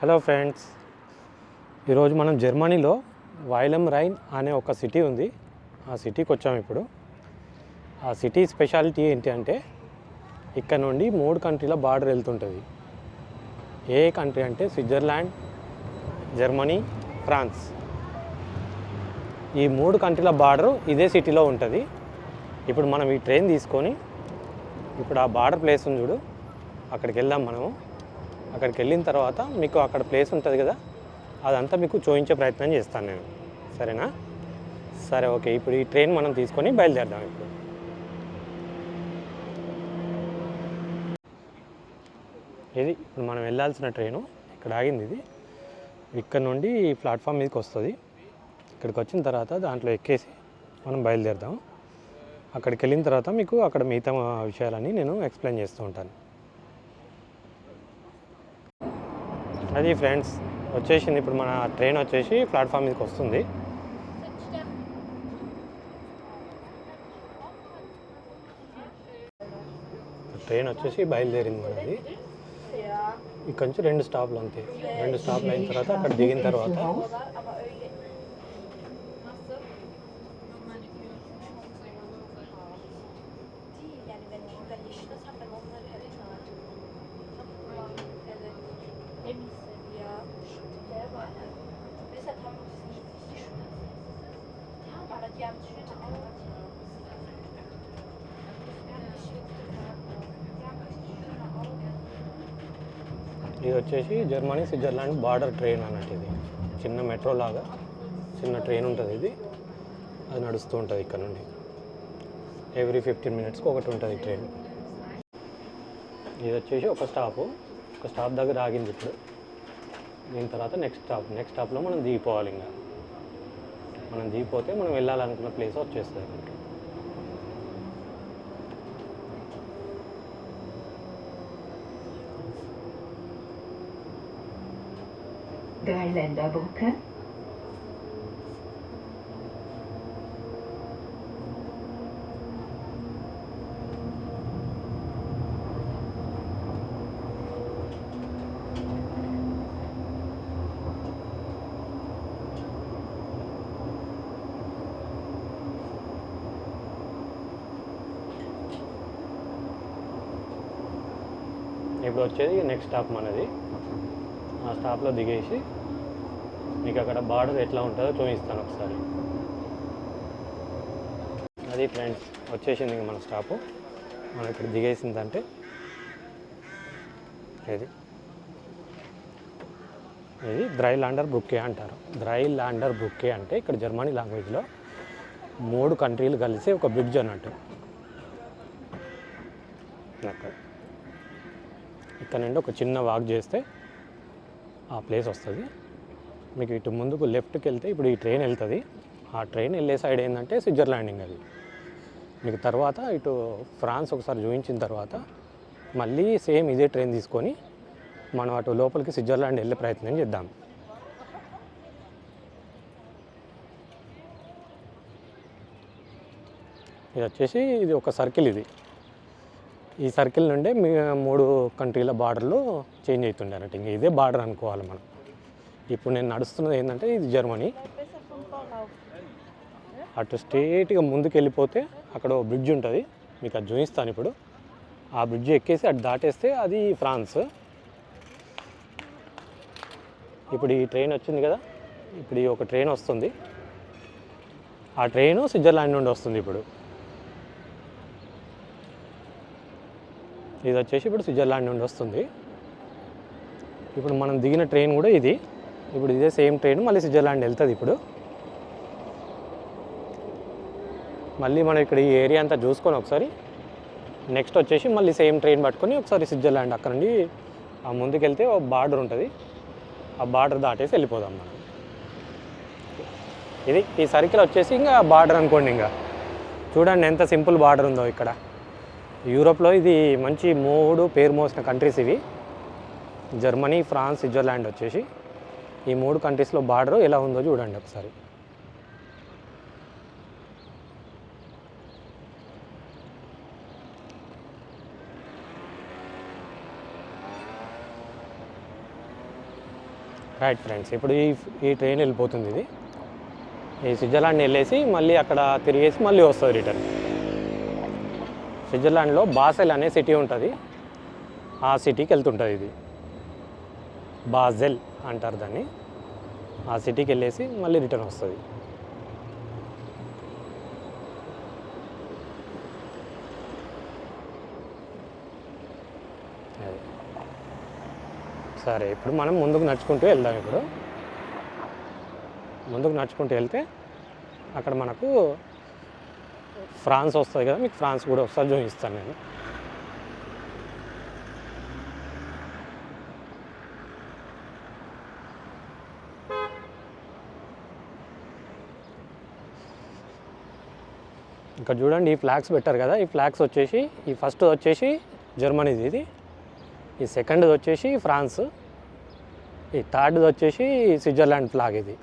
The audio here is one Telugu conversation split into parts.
హలో ఫ్రెండ్స్, ఈరోజు మనం జర్మనీలో వైలం రైన్ అనే ఒక సిటీ ఉంది. ఆ సిటీకి వచ్చాము ఇప్పుడు. ఆ సిటీ స్పెషాలిటీ ఏంటి అంటే ఇక్కడ నుండి 3 కంట్రీల బార్డర్ వెళ్తుంటుంది. ఏ కంట్రీ అంటే స్విట్జర్లాండ్, జర్మనీ, ఫ్రాన్స్. ఈ 3 కంట్రీల బార్డరు ఇదే సిటీలో ఉంటుంది. ఇప్పుడు మనం ఈ ట్రైన్ తీసుకొని ఇప్పుడు ఆ బార్డర్ ప్లేస్ ఉంది చూడు, అక్కడికి వెళ్దాం మనము. అక్కడికి వెళ్ళిన తర్వాత మీకు అక్కడ ప్లేస్ ఉంటుంది కదా, అదంతా మీకు చూపించే ప్రయత్నం చేస్తాను నేను. సరేనా? సరే, ఓకే. ఇప్పుడు ఈ ట్రైన్ మనం తీసుకొని బయలుదేరదాం. ఇప్పుడు మనం వెళ్ళాల్సిన ట్రైను ఇక్కడ ఆగింది. ఇది ఇక్కడ నుండి ప్లాట్ఫామ్ మీదకి వస్తుంది. ఇక్కడికి వచ్చిన తర్వాత దాంట్లో ఎక్కేసి మనం బయలుదేరదాం. అక్కడికి వెళ్ళిన తర్వాత మీకు అక్కడ మిగతా విషయాలన్నీ నేను ఎక్స్ప్లెయిన్ చేస్తూ ఉంటాను. అది ఫ్రెండ్స్, వచ్చేసింది. ఇప్పుడు మన ట్రైన్ వచ్చేసి ప్లాట్ఫామ్ మీదకి వస్తుంది. ట్రైన్ వచ్చేసి బయలుదేరింది మనది. ఇక్కడ నుంచి 2 స్టాప్లు అంతే. 2 స్టాప్లు అయిన తర్వాత అక్కడ దిగిన తర్వాత ఇది వచ్చేసి జర్మనీ స్విట్జర్లాండ్ బార్డర్ ట్రైన్ అన్నట్టు. ఇది చిన్న మెట్రో లాగా చిన్న ట్రైన్ ఉంటుంది. అది నడుస్తూ ఉంటుంది ఇక్కడ నుండి. ఎవ్రీ 15 మినిట్స్కి ఒకటి ఉంటుంది ట్రైన్. ఇది వచ్చేసి ఒక స్టాప్ దగ్గర ఆగింది ఇప్పుడు. దీని తర్వాత నెక్స్ట్ స్టాప్లో మనం దిగిపోవాలి. ఇంకా మనం దిగిపోతే మనం వెళ్ళాలనుకున్న ప్లేస్ వచ్చేస్తుంది. Dreiländerbrücke. ఇప్పుడు వచ్చేది నెక్స్ట్ స్టాప్ మనది. ఆ స్టాప్లో దిగేసి మీకు అక్కడ బార్డర్ ఎట్లా ఉంటుందో చూపిస్తాను ఒకసారి. అది ఫ్రెండ్స్, వచ్చేసింది ఇంక మన స్టాపు. మనం ఇక్కడ దిగేసిందంటే ఇది డ్రైలాండర్ బ్రుక్కే అంటారు. డ్రైలాండర్ బ్రుక్కే అంటే ఇక్కడ జర్మనీ లాంగ్వేజ్లో 3 కంట్రీలు కలిసి ఒక బ్రిడ్జ్ అన్నట్టు. ఇక్కడ నుండి ఒక చిన్న వాక్ చేస్తే ఆ ప్లేస్ వస్తుంది. మీకు ఇటు ముందుకు లెఫ్ట్కి వెళ్తే ఇప్పుడు ఈ ట్రైన్ వెళ్తుంది. ఆ ట్రైన్ వెళ్ళే సైడ్ ఏంటంటే స్విట్జర్లాండింగ్. అది మీకు తర్వాత ఇటు ఫ్రాన్స్ ఒకసారి చూపించిన తర్వాత మళ్ళీ సేమ్ ఇదే ట్రైన్ తీసుకొని మనం అటు లోపలికి స్విట్జర్లాండ్ వెళ్ళే ప్రయత్నం చేద్దాం. ఇది వచ్చేసి ఇది ఒక సర్కిల్. ఈ సర్కిల్ నుండే 3 కంట్రీల బార్డర్లు చేంజ్ అవుతుండే అన్నట్టు. ఇంక ఇదే బార్డర్ అనుకోవాలి మనం. ఇప్పుడు నేను నడుస్తున్నది ఏంటంటే ఇది జర్మనీ. అటు స్ట్రేట్గా ముందుకు వెళ్ళిపోతే అక్కడ ఒక బ్రిడ్జ్ ఉంటుంది. మీకు అది చూపిస్తాను ఇప్పుడు. ఆ బ్రిడ్జ్ ఎక్కేసి అటు దాటేస్తే అది ఫ్రాన్స్. ఇప్పుడు ఈ ట్రైన్ వచ్చింది కదా, ఇప్పుడు ఈ ఒక ట్రైన్ వస్తుంది. ఆ ట్రైను స్విట్జర్లాండ్ నుండి వస్తుంది. ఇది వచ్చేసి ఇప్పుడు స్విట్జర్లాండ్ నుండి వస్తుంది. ఇప్పుడు మనం దిగిన ట్రైన్ కూడా ఇది. ఇప్పుడు ఇదే సేమ్ ట్రైన్ మళ్ళీ స్విట్జర్లాండ్ వెళ్తుంది. ఇప్పుడు మళ్ళీ మనం ఇక్కడ ఈ ఏరియా అంతా చూసుకొని ఒకసారి నెక్స్ట్ వచ్చేసి మళ్ళీ సేమ్ ట్రైన్ పట్టుకొని ఒకసారి స్విట్జర్లాండ్ అక్కడ నుండి ఆ ముందుకు వెళ్తే ఒక బార్డర్ ఉంటుంది. ఆ బార్డర్ దాటేసి వెళ్ళిపోదాం మనం. ఇది ఈ సర్కిల్ వచ్చేసి ఇంకా బార్డర్ అనుకోండి. ఇంకా చూడండి ఎంత సింపుల్ బార్డర్ ఉందో ఇక్కడ. యూరోప్లో ఇది మంచి 3 పేరు మోసిన కంట్రీస్ ఇవి. జర్మనీ, ఫ్రాన్స్, స్విట్జర్లాండ్ వచ్చేసి ఈ 3 కంట్రీస్లో బార్డర్ ఎలా ఉందో చూడండి ఒకసారి. రైట్ ఫ్రెండ్స్, ఇప్పుడు ఈ ట్రైన్ వెళ్ళిపోతుంది. ఇది ఈ స్విట్జర్లాండ్ వెళ్ళేసి మళ్ళీ అక్కడ తిరిగేసి మళ్ళీ వస్తుంది రిటర్న్. స్విట్జర్లాండ్లో బాసెల్ అనే సిటీ ఉంటుంది, ఆ సిటీకి వెళ్తుంటుంది. ఇది బాజెల్ అంటారు దాన్ని. ఆ సిటీకి వెళ్ళేసి మళ్ళీ రిటర్న్ వస్తుంది. సరే, ఇప్పుడు మనం ముందుకు నడుచుకుంటూ వెళ్దాం. ఇప్పుడు ముందుకు నడుచుకుంటూ వెళ్తే అక్కడ మనకు ఫ్రాన్స్ వస్తుంది కదా, మీకు ఫ్రాన్స్ కూడా ఒకసారి చూపిస్తాను నేను. ఇక్కడ చూడండి, ఈ ఫ్లాగ్స్ పెట్టారు కదా, ఈ ఫ్లాగ్స్ వచ్చేసి ఈ ఫస్ట్ వచ్చేసి జర్మనీది, ఇది ఈ సెకండ్ది వచ్చేసి ఫ్రాన్స్, ఈ థర్డ్ది వచ్చేసి స్విట్జర్లాండ్ ఫ్లాగ్, ఇది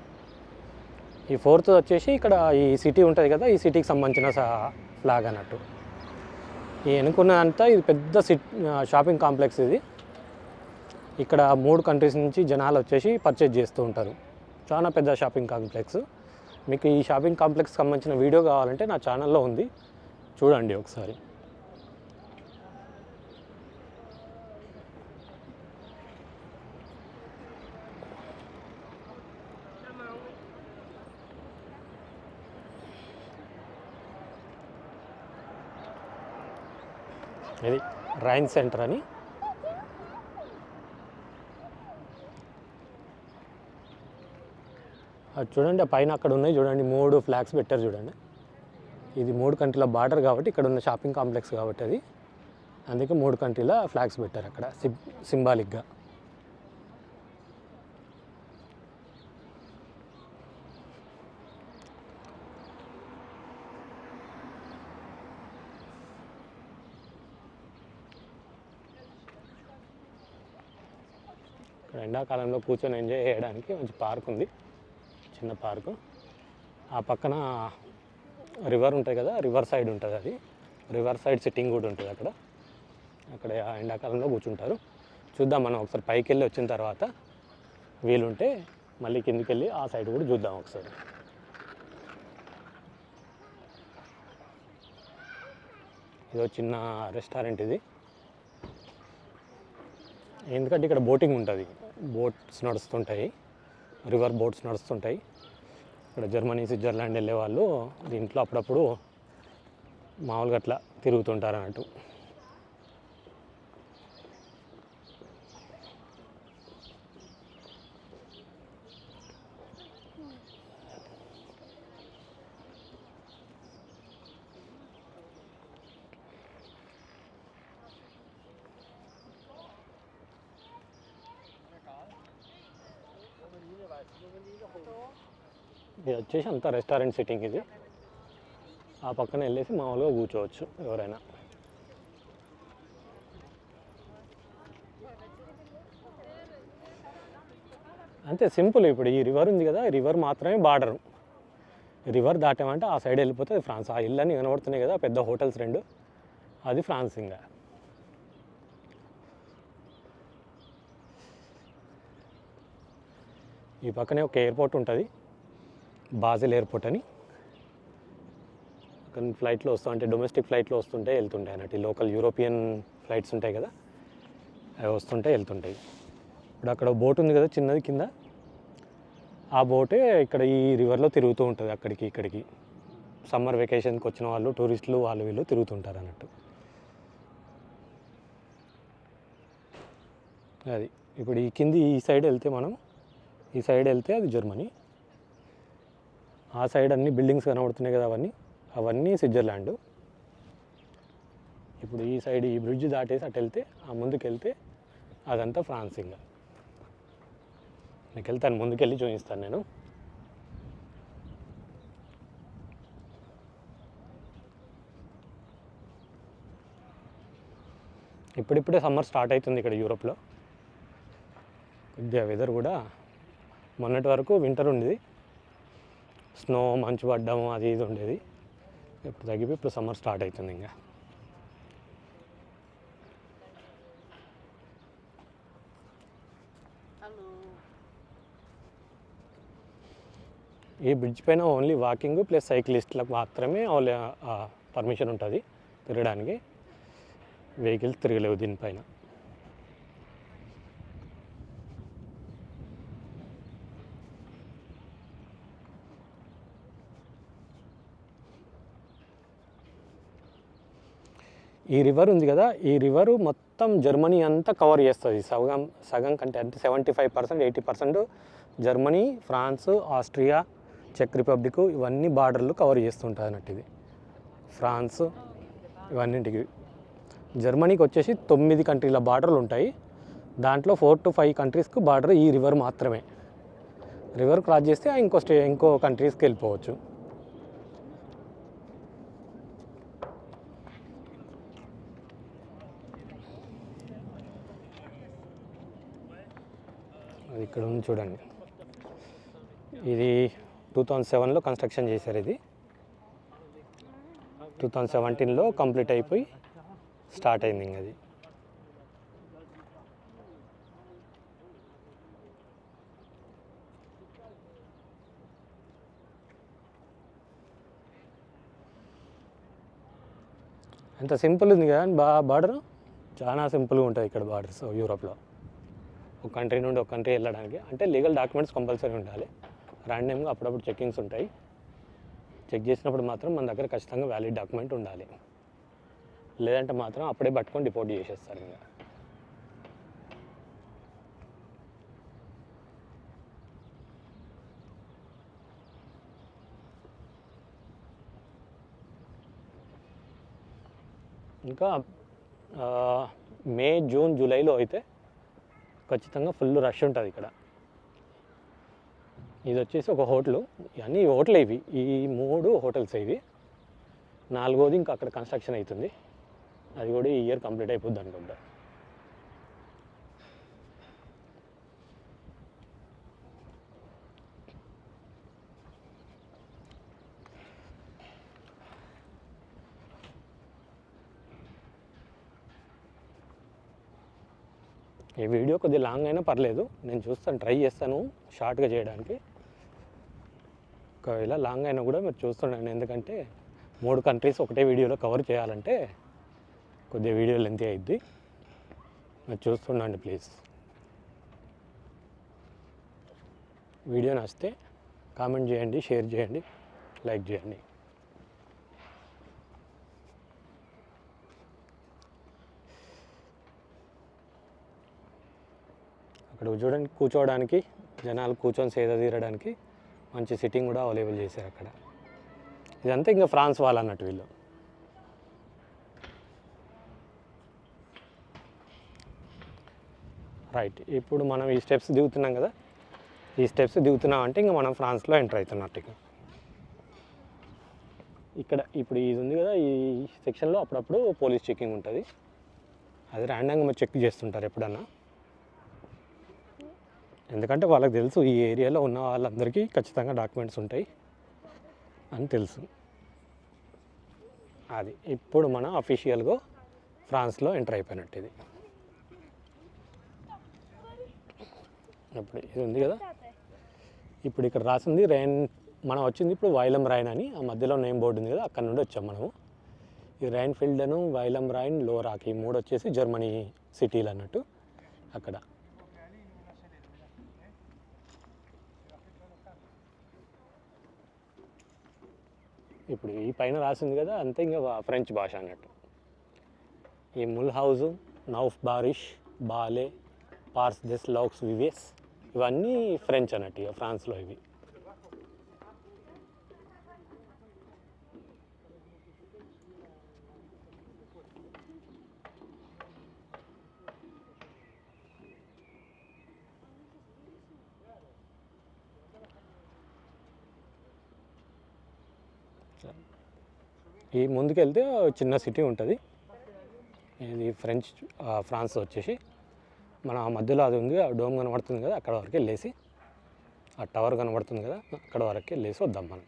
ఈ ఫోర్త్ వచ్చేసి ఇక్కడ ఈ సిటీ ఉంటుంది కదా, ఈ సిటీకి సంబంధించిన ఫ్లాగ్ అన్నట్టు. ఈ ఎన్నుకున్నదంతా ఇది పెద్ద షాపింగ్ కాంప్లెక్స్. ఇది ఇక్కడ 3 కంట్రీస్ నుంచి జనాలు వచ్చేసి పర్చేజ్ చేస్తూ ఉంటారు. చాలా పెద్ద షాపింగ్ కాంప్లెక్స్. మీకు ఈ షాపింగ్ కాంప్లెక్స్కి సంబంధించిన వీడియో కావాలంటే నా ఛానల్లో ఉంది, చూడండి ఒకసారి. ఇది రైన్ సెంటర్ అని. అది చూడండి, ఆ పైన అక్కడ ఉన్నాయి చూడండి, 3 ఫ్లాగ్స్ పెట్టారు చూడండి. ఇది 3 కంట్రీల బార్డర్ కాబట్టి, ఇక్కడ ఉన్న షాపింగ్ కాంప్లెక్స్ కాబట్టి అది, అందుకే 3 కంట్రీల ఫ్లాగ్స్ పెట్టారు అక్కడ సింబాలిక్గా. ఎండాకాలంలో కూర్చొని ఎంజాయ్ చేయడానికి మంచి పార్క్ ఉంది, చిన్న పార్కు. ఆ పక్కన రివర్ ఉంటుంది కదా, రివర్ సైడ్ ఉంటుంది, అది రివర్ సైడ్ సిట్టింగ్ కూడా ఉంటుంది అక్కడ. అక్కడ ఎండాకాలంలో కూర్చుంటారు. చూద్దాం మనం ఒకసారి పైకి వెళ్ళి వచ్చిన తర్వాత వీలుంటే మళ్ళీ కిందికి వెళ్ళి ఆ సైడ్ కూడా చూద్దాం ఒకసారి. ఇదో చిన్న రెస్టారెంట్ ఇది, ఎందుకంటే ఇక్కడ బోటింగ్ ఉంటుంది, బోట్స్ నడుస్తుంటాయి, రివర్ బోట్స్ నడుస్తుంటాయి. ఇక్కడ జర్మనీ స్విట్జర్లాండ్ వెళ్ళే వాళ్ళు దీంట్లో అప్పుడప్పుడు మామూలుగా అట్లా తిరుగుతుంటారు అన్నట్టు. ఇది వచ్చేసి అంతా రెస్టారెంట్ సిట్టింగ్. ఇది ఆ పక్కన వెళ్ళేసి మామూలుగా కూర్చోవచ్చు ఎవరైనా. అంతే సింపుల్. ఇప్పుడు ఈ రివర్ ఉంది కదా, రివర్ మాత్రమే బార్డరు. రివర్ దాటామంటే ఆ సైడ్ వెళ్ళిపోతే ఫ్రాన్స్. ఆ ఇల్లు అన్నీ కనబడుతున్నాయి కదా, పెద్ద హోటల్స్ 2, అది ఫ్రాన్స్. ఇంకా ఈ పక్కనే ఒక ఎయిర్పోర్ట్ ఉంటుంది, బాజెల్ ఎయిర్పోర్ట్ అని. కానీ ఫ్లైట్లో వస్తూ అంటే డొమెస్టిక్ ఫ్లైట్లో వస్తుంటే వెళ్తుంటాయి అన్నట్టు. లోకల్ యూరోపియన్ ఫ్లైట్స్ ఉంటాయి కదా, అవి వస్తుంటే వెళ్తుంటాయి. ఇప్పుడు అక్కడ బోట్ ఉంది కదా చిన్నది కింద, ఆ బోటే ఇక్కడ ఈ రివర్లో తిరుగుతూ ఉంటుంది అక్కడికి ఇక్కడికి. సమ్మర్ వెకేషన్కి వచ్చిన వాళ్ళు, టూరిస్టులు, వాళ్ళు వీళ్ళు తిరుగుతుంటారు అన్నట్టు. అది ఇప్పుడు ఈ కింది ఈ సైడ్ వెళ్తే మనం, ఈ సైడ్ వెళ్తే అది జర్మనీ. ఆ సైడ్ అన్ని బిల్డింగ్స్ కనబడుతున్నాయి కదా, అవన్నీ స్విట్జర్లాండ్. ఇప్పుడు ఈ సైడ్ ఈ బ్రిడ్జ్ దాటేసి అటు వెళ్తే, ఆ ముందుకు వెళ్తే అదంతా ఫ్రాన్స్. ఇంకా మీకు వెళ్తాను, ముందుకెళ్ళి చూపిస్తాను నేను. ఇప్పుడిప్పుడే సమ్మర్ స్టార్ట్ అవుతుంది ఇక్కడ యూరోప్లో. కొద్దిగా వెదర్ కూడా మొన్నటి వరకు వింటర్ ఉండేది, స్నో మంచు పడ్డము అది ఇది ఉండేది. ఇప్పుడు తగ్గిపోయి ఇప్పుడు సమ్మర్ స్టార్ట్ అవుతుంది. ఇంకా ఈ బ్రిడ్జ్ పైన ఓన్లీ వాకింగ్ ప్లస్ సైక్లిస్ట్లకు మాత్రమే పర్మిషన్ ఉంటుంది తిరగడానికి. వెహికల్స్ తిరగలేవు దీనిపైన. ఈ రివర్ ఉంది కదా, ఈ రివరు మొత్తం జర్మనీ అంతా కవర్ చేస్తుంది. సగం కంటే అంటే 75%, 80% జర్మనీ, ఫ్రాన్స్, ఆస్ట్రియా, చెక్ రిపబ్లిక్ ఇవన్నీ బార్డర్లు కవర్ చేస్తుంటుంది అన్నట్టు. ఇది ఫ్రాన్స్ ఇవన్నింటికి. జర్మనీకి వచ్చేసి 9 కంట్రీల బార్డర్లు ఉంటాయి. దాంట్లో 4 to 5 కంట్రీస్కి బార్డర్ ఈ రివర్ మాత్రమే. రివర్ క్రాస్ చేస్తే ఇంకో కంట్రీస్కి వెళ్ళిపోవచ్చు. అది ఇక్కడ ఉంది చూడండి. ఇది 2007లో కన్స్ట్రక్షన్ చేశారు. ఇది 2017లో కంప్లీట్ అయిపోయి స్టార్ట్ అయింది. అది అంత సింపుల్ ఉంది కదా బార్డర్. చాలా సింపుల్గా ఉంటుంది ఇక్కడ బార్డర్స్ యూరోప్లో. ఒక కంట్రీ నుండి ఒక కంట్రీ వెళ్ళడానికి అంటే లీగల్ డాక్యుమెంట్స్ కంపల్సరీ ఉండాలి. ర్యాండమ్గా అప్పుడప్పుడు చెక్కింగ్స్ ఉంటాయి. చెక్ చేసినప్పుడు మాత్రం మన దగ్గర ఖచ్చితంగా వ్యాలిడ్ డాక్యుమెంట్ ఉండాలి. లేదంటే మాత్రం అప్పుడే పట్టుకొని డిపోర్ట్ చేసేస్తారు. ఇంకా మే, జూన్, జూలైలో అయితే ఖచ్చితంగా ఫుల్ రష్ ఉంటుంది ఇక్కడ. ఇది వచ్చేసి ఒక హోటలు. ఇవన్నీ హోటల్ ఇవి. ఈ 3 హోటల్స్ ఇవి. 4వది ఇంకా అక్కడ కన్స్ట్రక్షన్ అవుతుంది. అది కూడా ఈ ఇయర్ కంప్లీట్ అయిపోద్ది అనుకుంటా. ఈ వీడియో కొద్దిగా లాంగ్ అయినా పర్లేదు, నేను చూస్తాను, ట్రై చేస్తాను షార్ట్గా చేయడానికి. ఒకవేళ లాంగ్ అయినా కూడా మీరు చూస్తుండండి. ఎందుకంటే 3 కంట్రీస్ ఒకటే వీడియోలో కవర్ చేయాలంటే కొద్దిగా వీడియో లెంత్ అయిద్ది. మీరు చూస్తుండండి ప్లీజ్. వీడియో నచ్చితే కామెంట్ చేయండి, షేర్ చేయండి, లైక్ చేయండి. అక్కడ చూడండి, కూర్చోవడానికి జనాలు కూర్చొని సేద తీరడానికి మంచి సిట్టింగ్ కూడా అవైలబుల్ చేశారు అక్కడ. ఇదంతా ఇంకా ఫ్రాన్స్ వాళ్ళు అన్నట్టు వీళ్ళు. రైట్, ఇప్పుడు మనం ఈ స్టెప్స్ దిగుతున్నాం కదా, ఈ స్టెప్స్ దిగుతున్నాం అంటే ఇంకా మనం ఫ్రాన్స్లో ఎంటర్ అవుతున్నట్టు. ఇక్కడ ఇప్పుడు ఇది ఉంది కదా, ఈ సెక్షన్లో అప్పుడప్పుడు పోలీస్ చెకింగ్ ఉంటుంది. అది ర్యాండమ్గా మీరు చెక్ చేస్తుంటారు ఎప్పుడన్నా. ఎందుకంటే వాళ్ళకి తెలుసు ఈ ఏరియాలో ఉన్న వాళ్ళందరికీ ఖచ్చితంగా డాక్యుమెంట్స్ ఉంటాయి అని తెలుసు. అది ఇప్పుడు మనం అఫీషియల్గా ఫ్రాన్స్లో ఎంటర్ అయిపోయినట్టు. ఇది ఇప్పుడు ఇది ఉంది కదా, ఇప్పుడు ఇక్కడ రాసింది రైన్. మనం వచ్చింది ఇప్పుడు వైలం రైన్ అని, ఆ మధ్యలో నేమ్ బోర్డు ఉంది కదా, అక్కడ నుండి వచ్చాం మనము. ఈ రైన్ ఫీల్డ్ను, వైలం రైన్, లోరాక్ ఈ 3 వచ్చేసి జర్మనీ సిటీలు అన్నట్టు అక్కడ. ఇప్పుడు ఈ పైన రాసింది కదా అంతే ఇంకా ఫ్రెంచ్ భాష అన్నట్టు. ఈ ముల్ హౌజు, నౌఫ్ బారిష్, బాలే, పార్స్ దెస్ లాక్స్ వివేస్ ఇవన్నీ ఫ్రెంచ్ అన్నట్టు ఇక ఫ్రాన్స్లో ఇవి. ఈ ముందుకెళ్తే చిన్న సిటీ ఉంటుంది. ఇది ఫ్రాన్స్ వచ్చేసి మన మధ్యలో అది ఉంది, ఆ డోమ్ కనబడుతుంది కదా, అక్కడ వరకు వెళ్ళేసి ఆ టవర్ కనబడుతుంది కదా, అక్కడ వరకు వెళ్ళేసి వద్దాం మనం.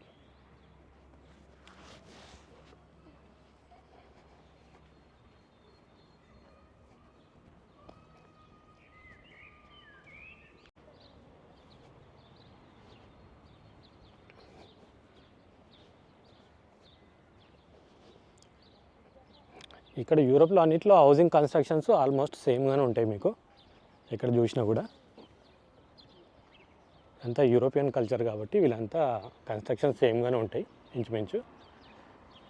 ఇక్కడ యూరోప్లో అన్నింటిలో హౌసింగ్ కన్స్ట్రక్షన్స్ ఆల్మోస్ట్ సేమ్గానే ఉంటాయి మీకు ఎక్కడ చూసినా కూడా. అంతా యూరోపియన్ కల్చర్ కాబట్టి వీళ్ళంతా కన్స్ట్రక్షన్స్ సేమ్గానే ఉంటాయి ఇంచుమించు.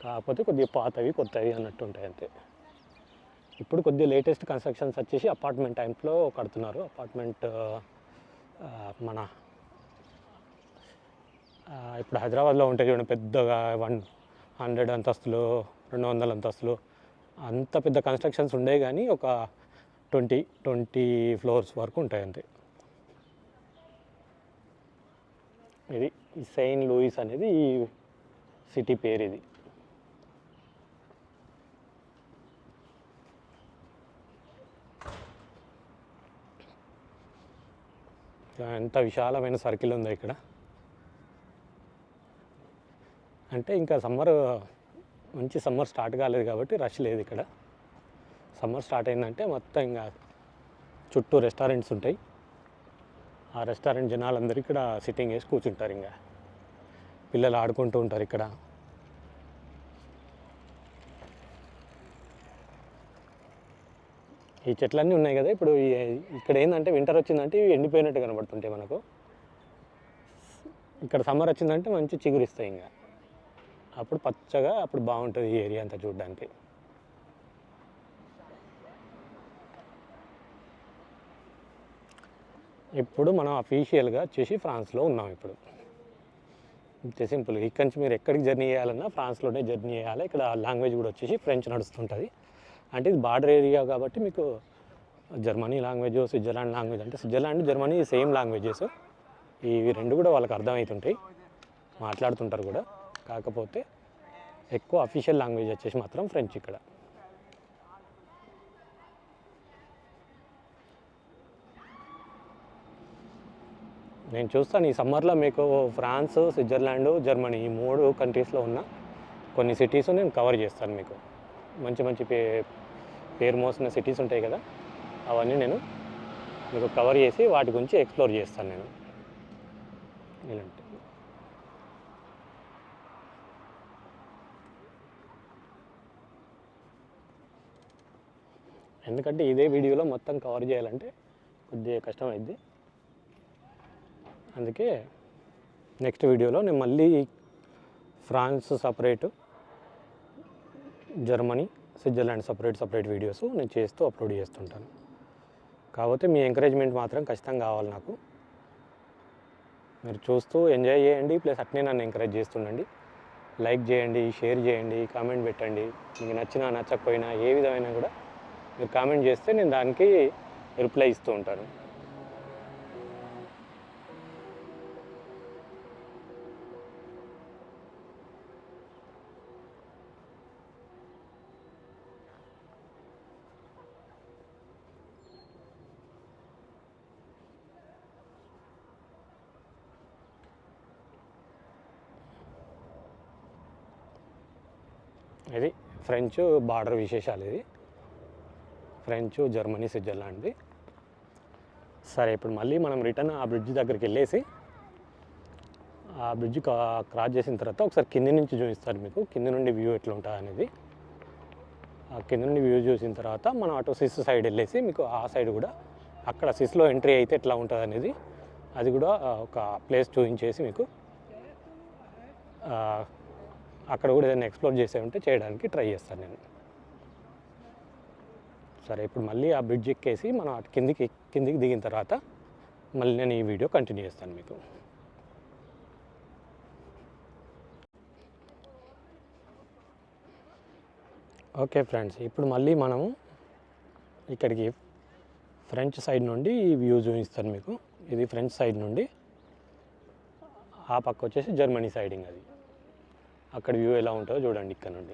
కాకపోతే కొద్దిగా పాతవి కొత్తవి అన్నట్టు ఉంటాయి అంతే. ఇప్పుడు కొద్దిగా లేటెస్ట్ కన్స్ట్రక్షన్స్ వచ్చేసి అపార్ట్మెంట్ టైంలో కడుతున్నారు. అపార్ట్మెంట్ మన ఇప్పుడు హైదరాబాద్లో ఉంటాయి చూడండి పెద్దగా 100 అంతస్తులు 200 అంతస్తులు అంత పెద్ద కన్స్ట్రక్షన్స్ ఉండే కానీ ఒక 20 ఫ్లోర్స్ వరకు ఉంటాయి అంతే. ఇది సెయింట్ లూయిస్ అనేది ఈ సిటీ పేరు. ఇది ఎంత విశాలమైన సర్కిల్ ఉందో ఇక్కడ. అంటే ఇంకా మంచి సమ్మర్ స్టార్ట్ కాలేదు కాబట్టి రష్ లేదు ఇక్కడ. సమ్మర్ స్టార్ట్ అయిందంటే మొత్తం ఇంకా చుట్టూ రెస్టారెంట్స్ ఉంటాయి. ఆ రెస్టారెంట్ జనాలందరూ ఇక్కడ సిట్టింగ్ వేసి కూర్చుంటారు. ఇంకా పిల్లలు ఆడుకుంటూ ఉంటారు ఇక్కడ. ఈ చెట్లన్నీ ఉన్నాయి కదా ఇప్పుడు. ఇక్కడ ఏంటంటే వింటర్ వచ్చిందంటే ఇవి ఎండిపోయినట్టు కనబడుతుంటాయి మనకు. ఇక్కడ సమ్మర్ వచ్చిందంటే మంచి చిగురిస్తాయి. ఇంకా అప్పుడు పచ్చగా అప్పుడు బాగుంటుంది ఈ ఏరియా అంతా చూడడానికి. ఇప్పుడు మనం అఫీషియల్గా వచ్చేసి ఫ్రాన్స్లో ఉన్నాం. ఇప్పుడు ఇంతే సింపుల్. ఇక్కడి నుంచి మీరు ఎక్కడికి జర్నీ చేయాలన్నా ఫ్రాన్స్లోనే జర్నీ చేయాలి. ఇక్కడ లాంగ్వేజ్ కూడా వచ్చేసి ఫ్రెంచ్ నడుస్తుంటుంది. అంటే ఇది బార్డర్ ఏరియా కాబట్టి మీకు జర్మనీ లాంగ్వేజ్ స్విట్జర్లాండ్ లాంగ్వేజ్ అంటే స్విట్జర్లాండ్ జర్మనీ సేమ్ లాంగ్వేజెస్. ఇవి రెండు కూడా వాళ్ళకి అర్థమవుతుంటాయి, మాట్లాడుతుంటారు కూడా. కాకపోతే ఎక్కువ అఫీషియల్ లాంగ్వేజ్ వచ్చేసి మాత్రం ఫ్రెంచ్ ఇక్కడ. నేను చూస్తాను ఈ సమ్మర్లో మీకు ఫ్రాన్స్ స్విట్జర్లాండ్ జర్మనీ ఈ 3 కంట్రీస్లో ఉన్న కొన్ని సిటీస్ నేను కవర్ చేస్తాను. మీకు మంచి మంచి పేరు మోసిన సిటీస్ ఉంటాయి కదా, అవన్నీ నేను మీకు కవర్ చేసి వాటి గురించి ఎక్స్ప్లోర్ చేస్తాను నేను. ఇలాంటి ఎందుకంటే ఇదే వీడియోలో మొత్తం కవర్ చేయాలంటే కొద్దిగా కష్టమైంది. అందుకే నెక్స్ట్ వీడియోలో నేను మళ్ళీ France separate, Germany Switzerland separate videos నేను చేస్తూ అప్లోడ్ చేస్తుంటాను. కాకపోతే మీ ఎంకరేజ్మెంట్ మాత్రం ఖచ్చితంగా కావాలి నాకు. మీరు చూస్తూ ఎంజాయ్ చేయండి, ప్లస్ అట్నే నన్ను ఎంకరేజ్ చేస్తుండండి. లైక్ చేయండి, షేర్ చేయండి, కామెంట్ పెట్టండి. మీకు నచ్చినా నచ్చకపోయినా ఏ విధమైనా కూడా మీరు కామెంట్ చేస్తే నేను దానికి రిప్లై ఇస్తూ ఉంటాను. ఇది ఫ్రెంచ్ బార్డర్ విశేషాలు. ఇది ఫ్రెంచ్ జర్మనీ స్విట్జర్లాండ్ది. సరే ఇప్పుడు మళ్ళీ మనం రిటర్న్ ఆ బ్రిడ్జ్ దగ్గరికి వెళ్ళేసి ఆ బ్రిడ్జ్ క్రాస్ చేసిన తర్వాత ఒకసారి కింది నుంచి చూపిస్తారు మీకు, కింది నుండి వ్యూ ఎట్లా ఉంటుంది అనేది. ఆ కింది నుండి వ్యూ చూసిన తర్వాత మనం అటు సిస్ సైడ్ వెళ్ళేసి మీకు ఆ సైడ్ కూడా అక్కడ సిస్లో ఎంట్రీ అయితే ఎట్లా ఉంటుంది అనేది అది కూడా ఒక ప్లేస్ చూపించేసి మీకు అక్కడ కూడా ఏదైనా ఎక్స్ప్లోర్ చేసే ఉంటే చేయడానికి ట్రై చేస్తాను నేను. సరే ఇప్పుడు మళ్ళీ ఆ బ్రిడ్జ్ ఎక్కేసి మనం అటు కిందికి దిగిన తర్వాత మళ్ళీ నేను ఈ వీడియో కంటిన్యూ చేస్తాను మీకు. ఓకే ఫ్రెండ్స్, ఇప్పుడు మళ్ళీ మనము ఇక్కడికి ఫ్రెంచ్ సైడ్ నుండి ఈ వ్యూ చూపిస్తాను మీకు. ఇది ఫ్రెంచ్ సైడ్ నుండి, ఆ పక్క వచ్చేసి జర్మనీ సైడింగ్. అది అక్కడ వ్యూ ఎలా ఉంటుందో చూడండి ఇక్కడ నుండి.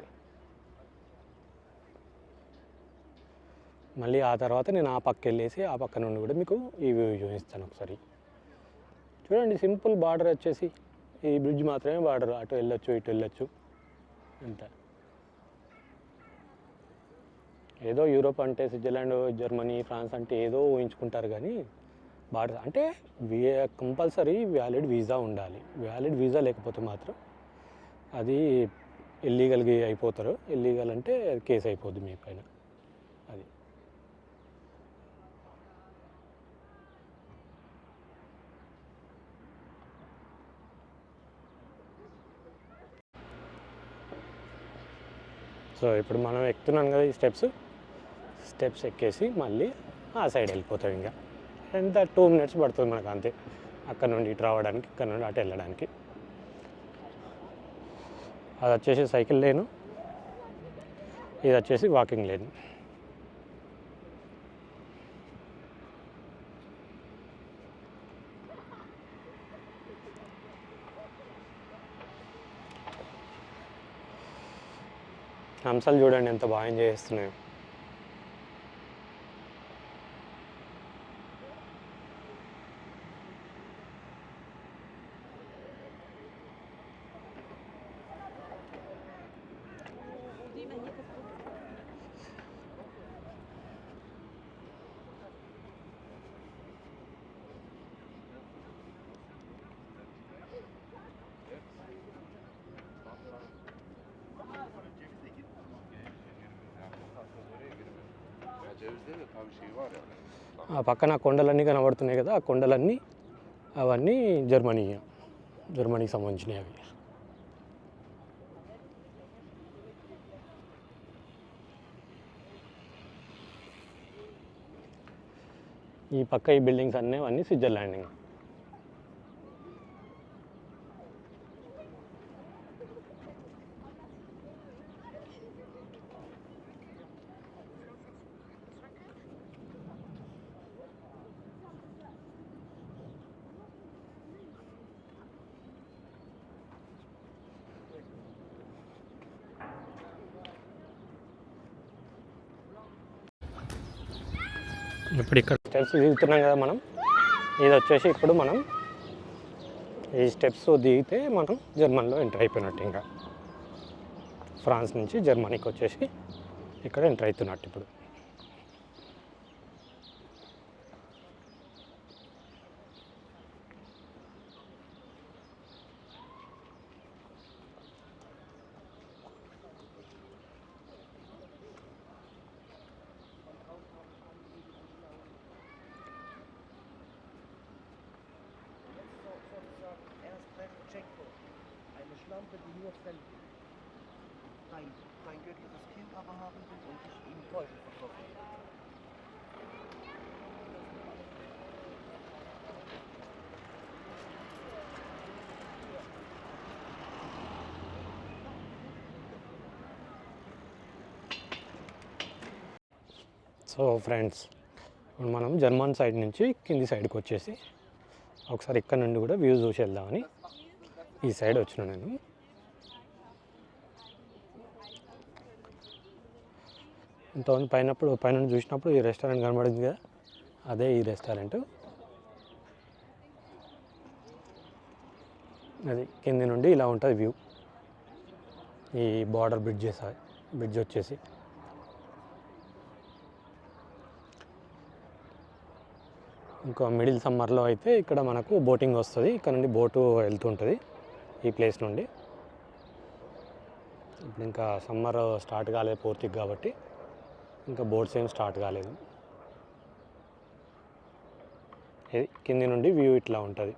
మళ్ళీ ఆ తర్వాత నేను ఆ పక్క వెళ్ళేసి ఆ పక్క నుండి కూడా మీకు ఈ వ్యూ చూపిస్తాను ఒకసారి. చూడండి సింపుల్ బార్డర్ వచ్చేసి ఈ బ్రిడ్జ్ మాత్రమే బార్డర్, అటు వెళ్ళొచ్చు ఇటు వెళ్ళొచ్చు అంతే. ఏదో యూరోప్ అంటే స్విట్జర్లాండ్ జర్మనీ ఫ్రాన్స్ అంటే ఏదో ఊహించుకుంటారు కానీ బార్డర్ అంటే కంపల్సరీ వ్యాలిడ్ వీసా ఉండాలి. వ్యాలిడ్ వీసా లేకపోతే మాత్రం అది ఇల్లీగల్గా అయిపోతారు. ఇల్లీగల్ అంటే కేసు అయిపోద్ది మీ పైన. అది సో ఇప్పుడు మనం ఎక్కుతున్నాం కదా ఈ స్టెప్స్ ఎక్కేసి మళ్ళీ ఆ సైడ్ వెళ్ళిపోతాం. ఇంకా ఎంత 2 minutes పడుతుంది మనకు అంతే, అక్కడ నుండి ఇటు రావడానికి, ఇక్కడ నుండి అటు వెళ్ళడానికి. అది వచ్చేసి సైకిల్ లేను, ఇది వచ్చేసి వాకింగ్ లేను. హంసలు చూడండి ఎంత బాగా ఎంజాయ్ చేస్తున్నాయి. ఆ పక్కన కొండలన్నీ కనబడుతున్నాయి కదా, ఆ కొండలన్నీ అవన్నీ జర్మనీకి సంబంధించినవి అవి. ఈ పక్క ఈ బిల్డింగ్స్ అవన్నీ స్విట్జర్లాండ్. ఇప్పుడు ఇక్కడ స్టెప్స్ దిగుతున్నాం కదా మనం, ఇది వచ్చేసి ఇప్పుడు మనం ఈ స్టెప్స్ దిగితే మనం జర్మనీలో ఎంటర్ అయిపోయినట్టు. ఇంకా ఫ్రాన్స్ నుంచి జర్మనీకి వచ్చేసి ఇక్కడ ఎంటర్ అవుతున్నట్టు. ఇప్పుడు die nur fremd dein göttliches Kind aber haben will und dich ihm Teufel verkaufen. So friends, మనం జర్మన్ సైడ్ నుంచి కింది సైడ్కి వచ్చేసి ఒకసారి ఇక్కడ నుండి కూడా వ్యూ చూసి వెళ్దామని ఈ సైడ్ వచ్చిన నేను. ఇంతకుముందు పైన చూసినప్పుడు ఈ రెస్టారెంట్ కనబడింది కదా, అదే ఈ రెస్టారెంట్. అది కింది నుండి ఇలా ఉంటుంది వ్యూ. ఈ బార్డర్ బ్రిడ్జ్ వచ్చేసి ఇంకా మిడిల్ సమ్మర్లో అయితే ఇక్కడ మనకు బోటింగ్ వస్తుంది. ఇక్కడ నుండి బోటు వెళ్తుంటుంది ఈ ప్లేస్ నుండి. ఇప్పుడు ఇంకా సమ్మర్ స్టార్ట్ కాలేదు పూర్తిగా కాబట్టి ఇంకా బోట్స్ ఏం స్టార్ట్ కాలేదు. ఇది కింది నుండి వ్యూ ఇట్లా ఉంటుంది.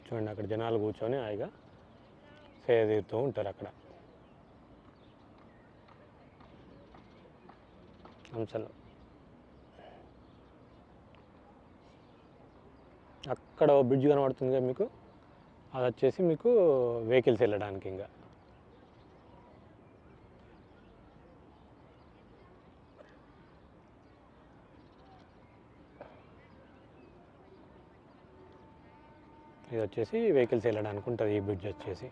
చూడండి, అక్కడ జనాలు కూర్చొని హాయిగా సేద తీరుతూ ఉంటారు అక్కడ హంసలు. అక్కడ బ్రిడ్జ్ కనబడుతుంది కదా మీకు, అది వచ్చేసి మీకు వెహికల్స్ వెళ్ళడానికి. ఇంకా ఇది వచ్చేసి వెహికల్స్ వెళ్ళడానికి ఉంటుంది ఈ బ్రిడ్జ్ వచ్చేసి.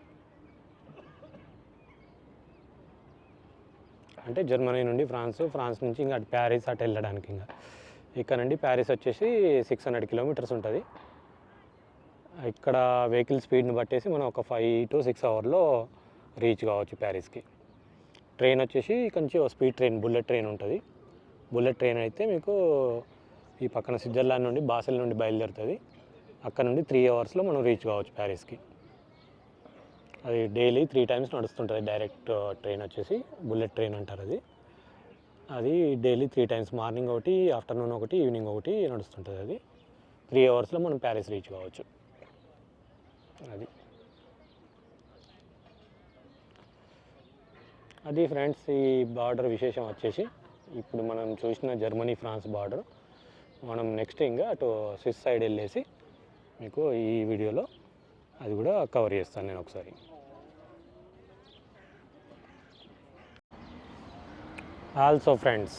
అంటే జర్మనీ నుండి ఫ్రాన్స్ నుంచి ఇంకా అటు ప్యారిస్ అటు వెళ్ళడానికి. ఇంకా ఇక్కడ నుండి ప్యారిస్ వచ్చేసి 600 kilometers ఉంటుంది. ఇక్కడ వెహికల్ స్పీడ్ని బట్టేసి మనం ఒక 5 to 6 hours రీచ్ కావచ్చు ప్యారిస్కి. ట్రైన్ వచ్చేసి ఇక్కడ నుంచి స్పీడ్ ట్రైన్, బుల్లెట్ ట్రైన్ ఉంటుంది. బుల్లెట్ ట్రైన్ అయితే మీకు ఈ పక్కన స్విట్జర్లాండ్ నుండి బాసెల్ నుండి బయలుదేరుతుంది. అక్కడ నుండి 3 hours మనం రీచ్ కావచ్చు ప్యారిస్కి. అది డైలీ 3 టైమ్స్ నడుస్తుంటుంది. డైరెక్ట్ ట్రైన్ వచ్చేసి బుల్లెట్ ట్రైన్ అంటారు అది. అది డైలీ 3 టైమ్స్, మార్నింగ్ ఒకటి, ఆఫ్టర్నూన్ ఒకటి, ఈవినింగ్ ఒకటి నడుస్తుంటుంది. అది 3 అవర్స్లో మనం ప్యారిస్ రీచ్ కావచ్చు. అది ఫ్రెండ్స్ ఈ బార్డర్ విశేషం వచ్చేసి. ఇప్పుడు మనం చూసిన జర్మనీ ఫ్రాన్స్ బార్డర్, మనం నెక్స్ట్ ఇంకా అటు స్విస్ సైడ్ వెళ్ళేసి మీకు ఈ వీడియోలో అది కూడా కవర్ చేస్తాను నేను ఒకసారి. ఆల్సో ఫ్రెండ్స్,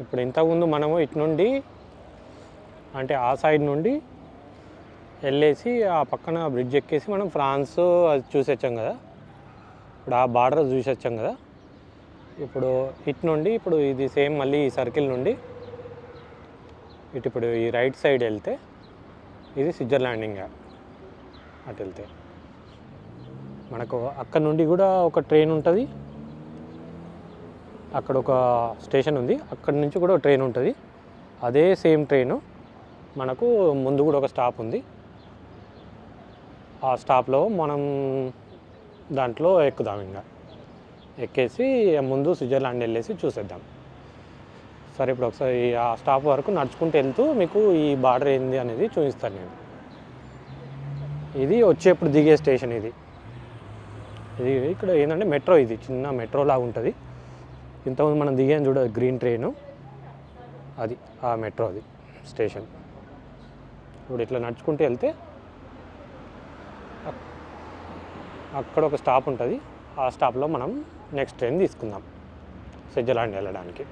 ఇప్పుడు ఇంతకుముందు మనము ఇటు నుండి అంటే ఆ సైడ్ నుండి వెళ్ళేసి ఆ పక్కన బ్రిడ్జ్ ఎక్కేసి మనం ఫ్రాన్స్ అది చూసి వచ్చాం కదా, ఇప్పుడు ఆ బార్డర్ చూసి వచ్చాం కదా. ఇప్పుడు ఇటు నుండి ఇప్పుడు ఇది సేమ్ మళ్ళీ ఈ సర్కిల్ నుండి ఇప్పుడు ఈ రైట్ సైడ్ వెళ్తే ఇది స్విట్జర్లాండ్. ఇంకా అటు వెళ్తే మనకు అక్కడ నుండి కూడా ఒక ట్రైన్ ఉంటుంది, అక్కడ ఒక స్టేషన్ ఉంది, అక్కడి నుంచి కూడా ఒక ట్రైన్ ఉంటుంది. అదే సేమ్ ట్రైను మనకు ముందు కూడా ఒక స్టాప్ ఉంది. ఆ స్టాప్లో మనం దాంట్లో ఎక్కుదాం. ఇంకా ఎక్కేసి ముందు స్విట్జర్లాండ్ వెళ్ళేసి చూసేద్దాం. సరే, ఇప్పుడు ఒకసారి ఆ స్టాప్ వరకు నడుచుకుంటూ వెళ్తూ మీకు ఈ బార్డర్ ఏంది అనేది చూపిస్తాను నేను. ఇది వచ్చేప్పుడు దిగే స్టేషన్. ఇది ఇక్కడ ఏంటంటే మెట్రో, ఇది చిన్న మెట్రో లాగా ఉంటుంది. ఇంతకుముందు మనం దిగాను చూడ గ్రీన్ ట్రైను, అది ఆ మెట్రో, అది స్టేషన్. ఇప్పుడు ఇట్లా నడుచుకుంటూ వెళ్తే అక్కడ ఒక స్టాప్ ఉంటుంది. ఆ స్టాప్లో మనం నెక్స్ట్ ట్రైన్ తీసుకుందాం స్విట్జర్లాండ్ వెళ్ళడానికి.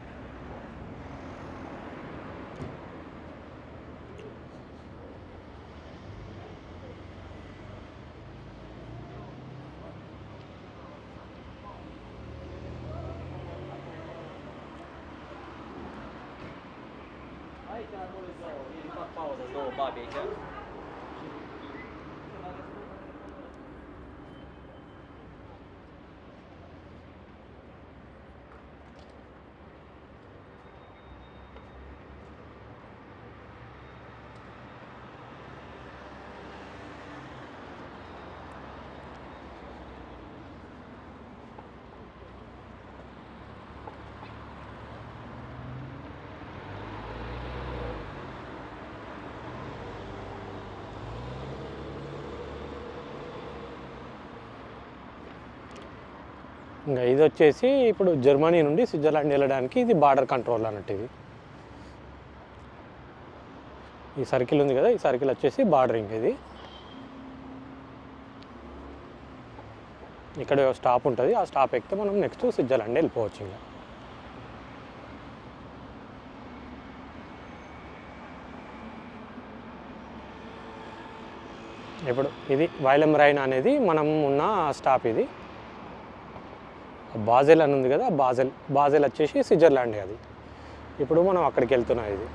ఇంకా ఇది వచ్చేసి ఇప్పుడు జర్మనీ నుండి స్విట్జర్లాండ్ వెళ్ళడానికి ఇది బార్డర్ కంట్రోల్ అన్నట్టు. ఇది ఈ సర్కిల్ ఉంది కదా, ఈ సర్కిల్ వచ్చేసి బార్డరింగ్. ఇది ఇక్కడ స్టాప్ ఉంటుంది, ఆ స్టాప్ ఎక్కితే మనం నెక్స్ట్ స్విట్జర్లాండ్ వెళ్ళిపోవచ్చు. ఇంకా ఇప్పుడు ఇది వైలెమ్ రైన్ అనేది మనం ఉన్న స్టాప్. ఇది బాజెల్ అని ఉంది కదా, బాజెల్ వచ్చేసి స్విట్జర్లాండ్. అది ఇప్పుడు మనం అక్కడికి వెళ్తున్నాం. ఇది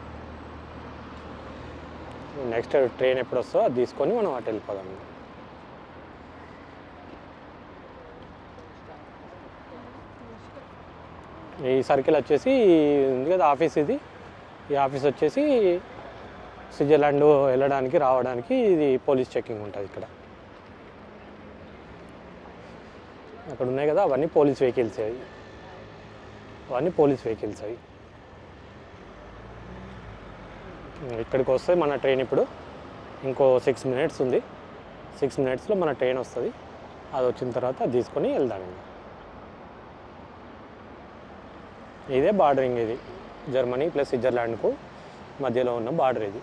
నెక్స్ట్ ట్రైన్ ఎప్పుడు వస్తుందో అది తీసుకొని మనం అటు వెళ్ళిపోదాం. ఈ సర్కిల్ వచ్చేసి ఉంది కదా ఆఫీస్, ఇది ఈ ఆఫీస్ వచ్చేసి స్విట్జర్లాండ్ వెళ్ళడానికి రావడానికి ఇది పోలీస్ చెకింగ్ ఉంటుంది. ఇక్కడ అక్కడ ఉన్నాయి కదా, అవన్నీ పోలీస్ వెహికల్స్. అవన్నీ పోలీస్ వెహికల్స్. అవి ఇక్కడికి వస్తే మన ట్రైన్ ఇప్పుడు ఇంకో 6 minutes ఉంది. 6 minutesలో మన ట్రైన్ వస్తుంది. అది వచ్చిన తర్వాత అది తీసుకొని వెళ్దాం. ఇంకా ఇదే బార్డరింగ్. ఇది జర్మనీ ప్లస్ స్విట్జర్లాండ్కు మధ్యలో ఉన్న బార్డర్. ఇది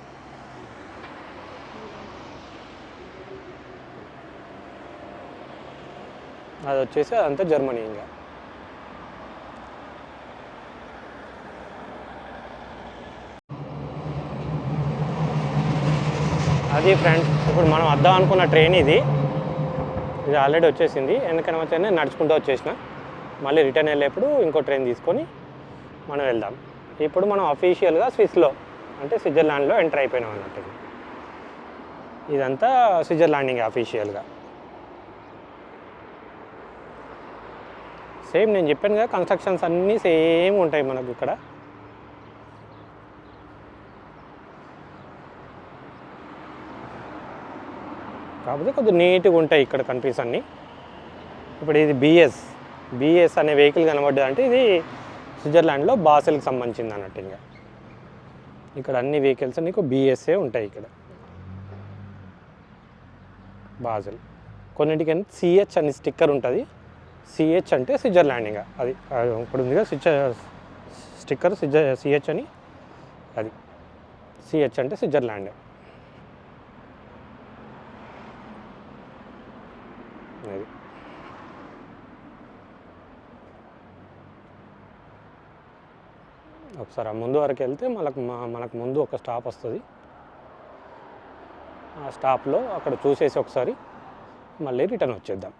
అది వచ్చేసి అదంతా జర్మనీ. ఇంకా అది ఫ్రెండ్స్, ఇప్పుడు మనం వద్దాం అనుకున్న ట్రైన్ ఇది ఆల్రెడీ వచ్చేసింది. ఎందుకని వచ్చా నడుచుకుంటూ వచ్చేసిన. మళ్ళీ రిటర్న్ వెళ్ళేప్పుడు ఇంకో ట్రైన్ తీసుకొని మనం వెళ్దాం. ఇప్పుడు మనం అఫీషియల్గా స్విస్లో అంటే స్విట్జర్లాండ్లో ఎంటర్ అయిపోయినాం అన్నట్టు. ఇదంతా స్విట్జర్లాండింగ్ అఫీషియల్గా. సేమ్ నేను చెప్పాను కదా, కన్స్ట్రక్షన్స్ అన్నీ సేమ్ ఉంటాయి మనకు ఇక్కడ. కాకపోతే కొద్దిగా నీట్గా ఉంటాయి ఇక్కడ కంట్రీస్ అన్నీ. ఇప్పుడు ఇది బిఎస్ అనే వెహికల్ కనబడ్డది అంటే ఇది స్విట్జర్లాండ్లో బాసెల్కి సంబంధించింది అన్నట్టు. ఇంకా ఇక్కడ అన్ని వెహికల్స్ నీకు బిఎస్ఏ ఉంటాయి ఇక్కడ బాసెల్. కొన్నింటికి సిహెచ్ అని స్టిక్కర్ ఉంటుంది. సిహెచ్ అంటే స్విట్జర్లాండ్. ఇంకా అది ఇప్పుడు ఉందిగా స్టిక్కర్ సిహెచ్ అని, అది సిహెచ్ అంటే స్విట్జర్లాండ్. అది ఒకసారి ఆ ముందు వరకు వెళ్తే మనకు ముందు ఒక స్టాప్ వస్తుంది. ఆ స్టాప్లో అక్కడ చూసేసి ఒకసారి మళ్ళీ రిటర్న్ వచ్చేద్దాం.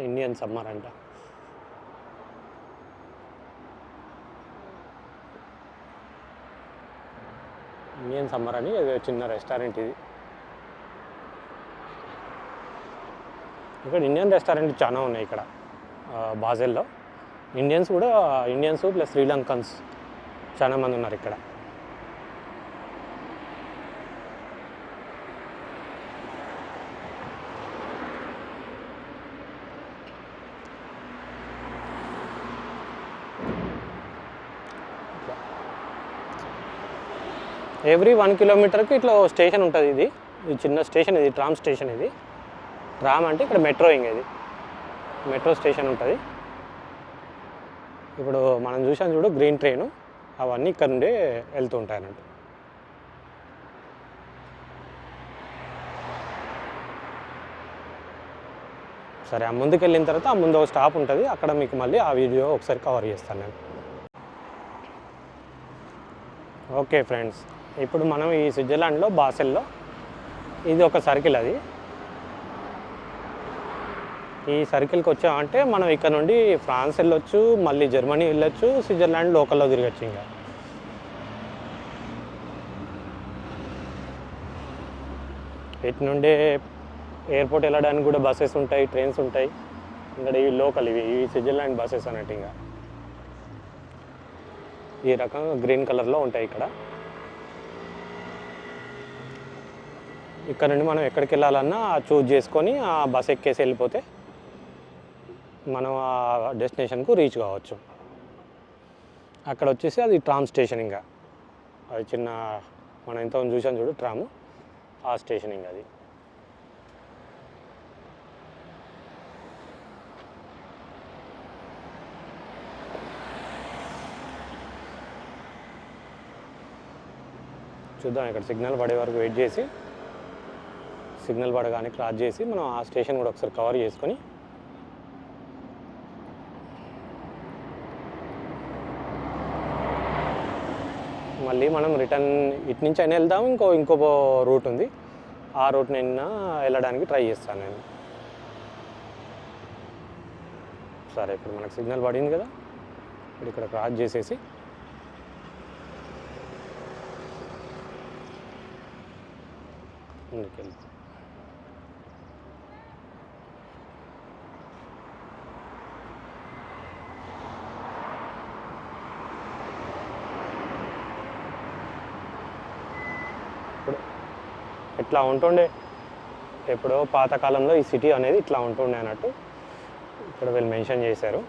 ఇండియన్ సమ్మర్ అంట. ఇండియన్ సమ్మర్ అని చిన్న రెస్టారెంట్ ఇది. ఇక్కడ ఇండియన్ రెస్టారెంట్ చాలా ఉన్నాయి ఇక్కడ బాజెల్లో. ఇండియన్స్ ప్లస్ శ్రీలంకన్స్ చాలా మంది ఉన్నారు ఇక్కడ. ఎవ్రీ 1 కిలోమీటర్కి ఇట్లా స్టేషన్ ఉంటుంది. ఇది చిన్న స్టేషన్, ఇది ట్రామ్ స్టేషన్. ఇది ట్రామ్ అంటే ఇక్కడ మెట్రో. ఇంకా ఇది మెట్రో స్టేషన్ ఉంటుంది. ఇప్పుడు మనం చూసాం చూడు గ్రీన్ ట్రైను, అవన్నీ ఇక్కడ నుండి వెళ్తూ ఉంటాయి అన్నట్టు. సరే, ఆ ముందుకు వెళ్ళిన తర్వాత ఆ ముందు ఒక స్టాప్ ఉంటుంది. అక్కడ మీకు మళ్ళీ ఆ వీడియో ఒకసారి కవర్ చేస్తాను నేను. ఓకే ఫ్రెండ్స్, ఇప్పుడు మనం ఈ స్విట్జర్లాండ్లో బాసెల్లో ఇది ఒక సర్కిల్. అది ఈ సర్కిల్కి వచ్చామంటే మనం ఇక్కడ నుండి ఫ్రాన్స్ వెళ్ళొచ్చు, మళ్ళీ జర్మనీ వెళ్ళొచ్చు, స్విట్జర్లాండ్ లోకల్లో తిరగచ్చు. ఇంకా ఇటు నుండే ఎయిర్పోర్ట్ వెళ్ళడానికి కూడా బస్సెస్ ఉంటాయి, ట్రైన్స్ ఉంటాయి. ఇక్కడ ఈ లోకల్ ఇవి స్విట్జర్లాండ్ బస్సెస్ అన్నట్టు. ఇంకా ఈ రకంగా గ్రీన్ కలర్లో ఉంటాయి ఇక్కడ. ఇక్కడ నుండి మనం ఎక్కడికి వెళ్ళాలన్నా చూజ్ చేసుకొని ఆ బస్ ఎక్కేసి వెళ్ళిపోతే మనం ఆ డెస్టినేషన్కు రీచ్ కావచ్చు. అక్కడ వచ్చేసి అది ట్రామ్ స్టేషన్. ఇంకా అది చిన్న మనం ఇంతకుముందు చూసాం చూడు ట్రాము, ఆ స్టేషన్. ఇంకా అది చూద్దాం. ఇక్కడ సిగ్నల్ పడే వరకు వెయిట్ చేసి, సిగ్నల్ పడగానే క్రాస్ చేసి మనం ఆ స్టేషన్ కూడా ఒకసారి కవర్ చేసుకొని మళ్ళీ మనం రిటర్న్ ఇటు నుంచి అయినా వెళ్దాం. ఇంకో రూట్ ఉంది, ఆ రూట్ అయినా వెళ్ళడానికి ట్రై చేస్తాను నేను. సరే, ఇప్పుడు మనకు సిగ్నల్ పడింది కదా, ఇప్పుడు ఇక్కడ క్రాస్ చేసేసి ముందుకెళ్ళి ఇట్లా ఉంటుండే. ఎప్పుడో పాతకాలంలో ఈ సిటీ అనేది ఇట్లా ఉంటుండే అన్నట్టు ఇక్కడ వీళ్ళు మెన్షన్ చేశారు.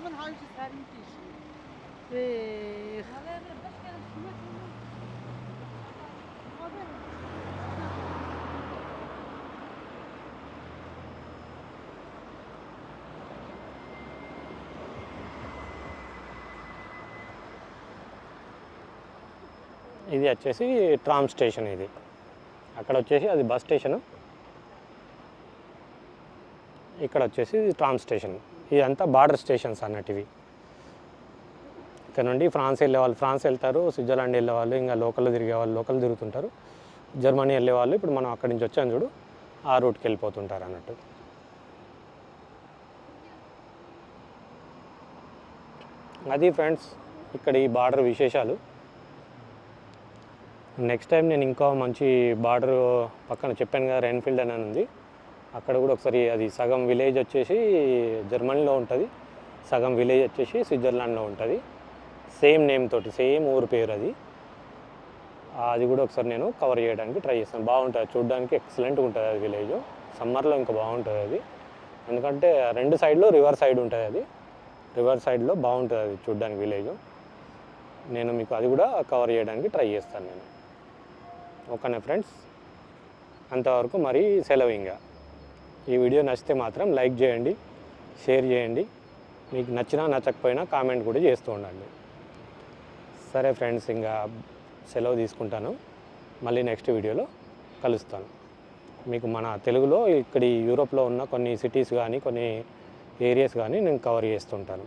من هاي سهرين تيجي ఇది వచ్చేసి ట్రామ్ స్టేషన్. ఇది అక్కడ వచ్చేసి అది బస్ స్టేషను, ఇక్కడ వచ్చేసి ట్రామ్ స్టేషన్. ఇదంతా బార్డర్ స్టేషన్స్ అన్నట్టు. ఇక్కడ నుండి ఫ్రాన్స్ వెళ్ళే వాళ్ళు ఫ్రాన్స్ వెళ్తారు, స్విట్జర్లాండ్ వెళ్ళే వాళ్ళు ఇంకా లోకల్లో తిరిగే వాళ్ళు లోకల్ తిరుగుతుంటారు, జర్మనీ వెళ్ళే వాళ్ళు. ఇప్పుడు మనం అక్కడి నుంచి వచ్చాం చూడు, ఆ రూట్కి వెళ్ళిపోతుంటారు అన్నట్టు. అది ఫ్రెండ్స్ ఇక్కడ ఈ బార్డర్ విశేషాలు. నెక్స్ట్ టైం నేను ఇంకా మంచి బార్డర్ పక్కన చెప్పాను కదా రెయిన్ఫీల్డ్ అని ఉంది, అక్కడ కూడా ఒకసారి అది సగం విలేజ్ వచ్చేసి జర్మనీలో ఉంటుంది, సగం విలేజ్ వచ్చేసి స్విట్జర్లాండ్లో ఉంటుంది. సేమ్ నేమ్ తోటి సేమ్ ఊరు పేరు అది. అది కూడా ఒకసారి నేను కవర్ చేయడానికి ట్రై చేస్తాను. బాగుంటుంది చూడడానికి, ఎక్సలెంట్గా ఉంటుంది అది విలేజ్. సమ్మర్లో ఇంకా బాగుంటుంది అది, ఎందుకంటే రెండు సైడ్లో రివర్ సైడ్ ఉంటుంది అది. రివర్ సైడ్లో బాగుంటుంది అది చూడడానికి విలేజ్. నేను మీకు అది కూడా కవర్ చేయడానికి ట్రై చేస్తాను నేను. ఓకేనా ఫ్రెండ్స్, అంతవరకు మరి సెలవు. ఇంకా ఈ వీడియో నచ్చితే మాత్రం లైక్ చేయండి, షేర్ చేయండి. మీకు నచ్చినా నచ్చకపోయినా కామెంట్ కూడా చేస్తూ ఉండండి. సరే ఫ్రెండ్స్, ఇంకా సెలవు తీసుకుంటాను. మళ్ళీ నెక్స్ట్ వీడియోలో కలుస్తాను. మీకు మన తెలుగులో ఇక్కడ యూరోప్లో ఉన్న కొన్ని సిటీస్ కానీ కొన్ని ఏరియాస్ కానీ నేను కవర్ చేస్తుంటాను.